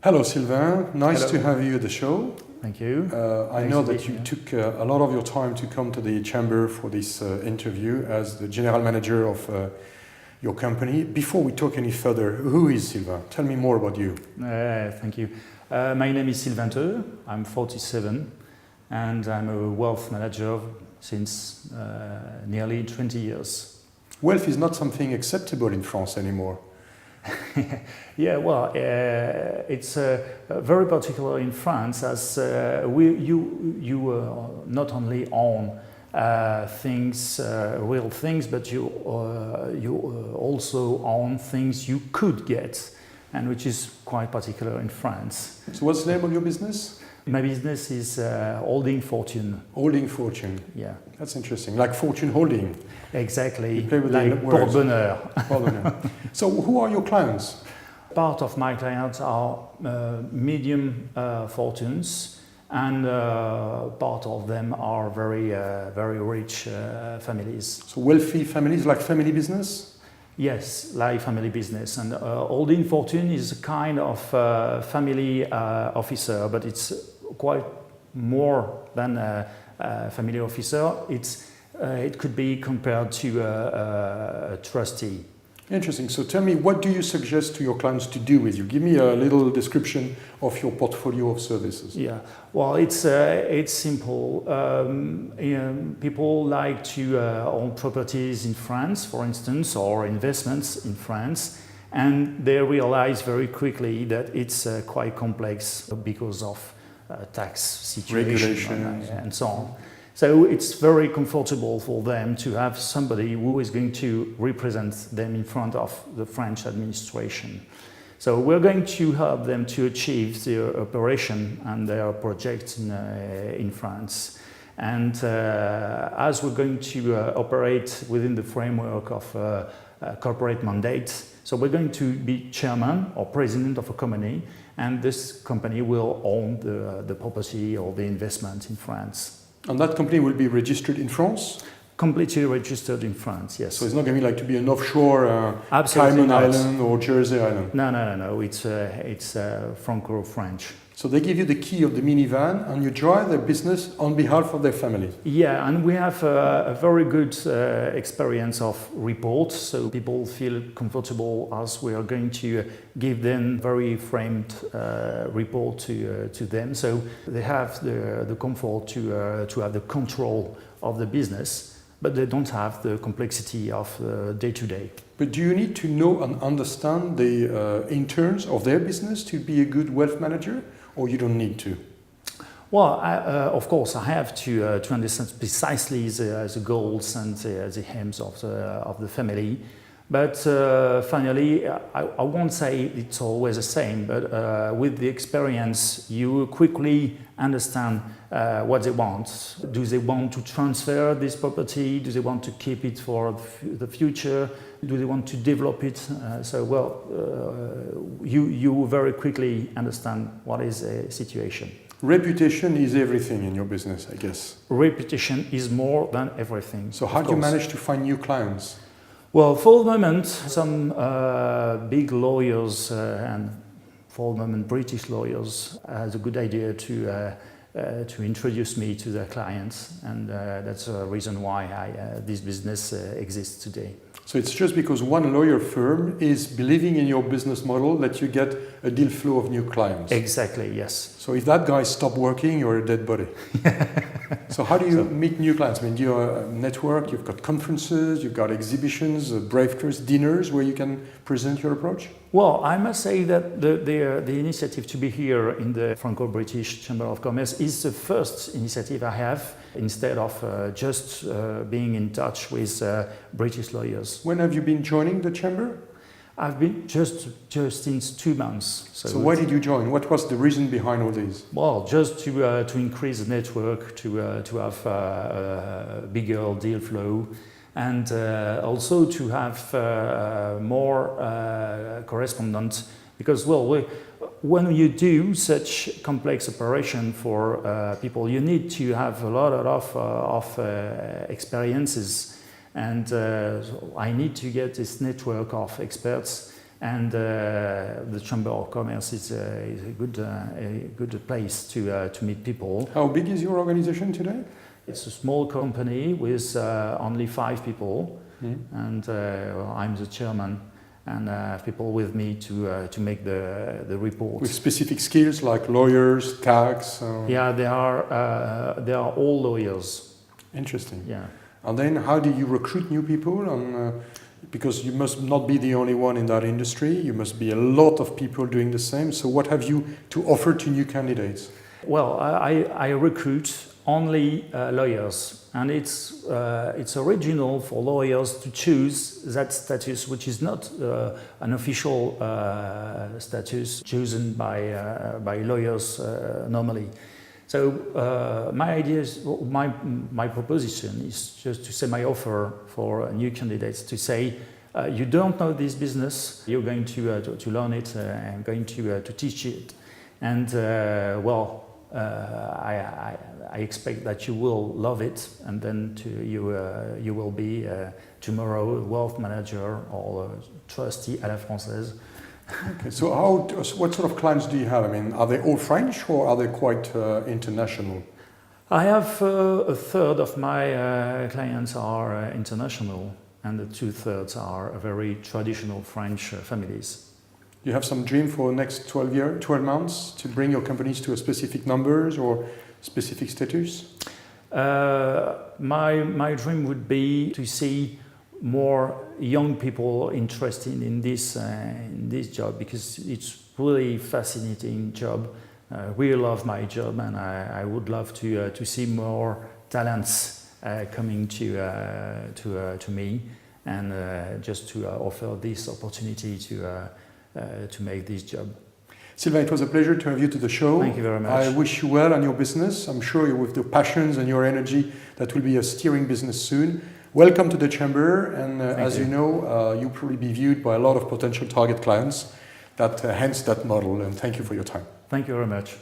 Hello, Sylvain. Nice Hello. to have you at the show. Thank you. I Nice know to be that you here. took a lot of your time to come to the chamber for this interview as the general manager of your company. Before we talk any further, who is Sylvain? Tell me more about you. Thank you. My name is Sylvain Theux. I'm 47 and I'm a wealth manager since nearly 20 years. Wealth is not something acceptable in France anymore. Yeah, well, it's very particular in France as you not only own things, real things, but you also own things you could get, and which is quite particular in France. So what's the name of your business? My business is holding fortune. Holding fortune. Yeah, That's interesting. Like fortune holding. exactly. You play with the Like words. porte-bonheur. Pardon. So who are your clients? Part of my clients are medium fortunes, and part of them are very rich families. So wealthy families, like family business? Yes, like family business. And holding fortune is a kind of family officer, but it's quite more than a family officer. It could be compared to a trustee. Interesting. So tell me, what do you suggest to your clients to do with you? Give me a little description of your portfolio of services. Yeah, well, it's simple. People like to own properties in France, for instance, or investments in France, and they realize very quickly that it's quite complex because of tax situation Regulations. and so on. So it's very comfortable for them to have somebody who is going to represent them in front of the French administration. So we're going to help them to achieve their operation and their projects in France. And as we're going to operate within the framework of a corporate mandate, so we're going to be chairman or president of a company, and this company will own the property or the investment in France. And that company will be registered in France? Completely registered in France, yes. So it's not going to be like to be an offshore Absolutely Cayman not. Island or Jersey Island? No. It's Franco-French. So they give you the key of the minivan and you drive their business on behalf of their family? Yeah, and we have a very good experience of reports, so people feel comfortable as we are going to give them very framed report to them. So they have the comfort to have the control of the business, but they don't have the complexity of day-to-day. But do you need to know and understand the interns of their business to be a good wealth manager, or you don't need to? Well, of course, I have to understand precisely the goals and the aims of the family. But finally, I won't say it's always the same, but with the experience, you quickly understand what they want. Do they want to transfer this property? Do they want to keep it for the future? Do they want to develop it? You very quickly understand what is the situation. Reputation is everything in your business, I guess. Reputation is more than everything. So how do you manage to find new clients? Well, for the moment, some big lawyers and for the moment British lawyers has a good idea to introduce me to their clients, and that's a reason why this business exists today. So it's just because one lawyer firm is believing in your business model that you get a deal flow of new clients? Exactly, yes. So if that guy stopped working, you're a dead body. So how do you meet new clients? I mean, do you have a network? You've got conferences, you've got exhibitions, breakfasts, dinners where you can present your approach? Well, I must say that the initiative to be here in the Franco-British Chamber of Commerce is the first initiative I have, instead of just being in touch with British lawyers. When have you been joining the chamber? I've been just since 2 months. So why did you join? What was the reason behind all this? Well, just to increase the network, to have a bigger deal flow, and also to have more correspondents, because when you do such complex operation for people, you need to have a lot of experiences, and I need to get this network of experts And the Chamber of Commerce is a good place to meet people. How big is your organization today? It's a small company with only 5 people, and I'm the chairman, and people with me to make the report. With specific skills like lawyers, tax? Yeah, they are all lawyers. Interesting. Yeah. And then how do you recruit new people? Because you must not be the only one in that industry. You must be a lot of people doing the same. So what have you to offer to new candidates? Well, I recruit only lawyers, and it's original for lawyers to choose that status, which is not an official status chosen by lawyers normally. So my idea is, my proposition is just to say my offer for new candidates to say, you don't know this business, you're going to learn it, I'm going to teach it, and I expect that you will love it, and then you will be tomorrow a wealth manager or a trustee à la française. Okay, so what sort of clients do you have? I mean, are they all French or are they quite international? I have a third of my clients are international, and the 2/3 are very traditional French families. You have some dream for the next 12 months to bring your companies to a specific numbers or specific status? My dream would be to see more young people interested in this job, because it's really fascinating job. I really love my job, and I would love to see more talents coming to me, and just to offer this opportunity to make this job. Sylvain, it was a pleasure to have you to the show. Thank you very much. I wish you well on your business. I'm sure with your passions and your energy, that will be a steering business soon. Welcome to the Chamber, and as you know, you'll probably be viewed by a lot of potential target clients that hence that model, and thank you for your time. Thank you very much.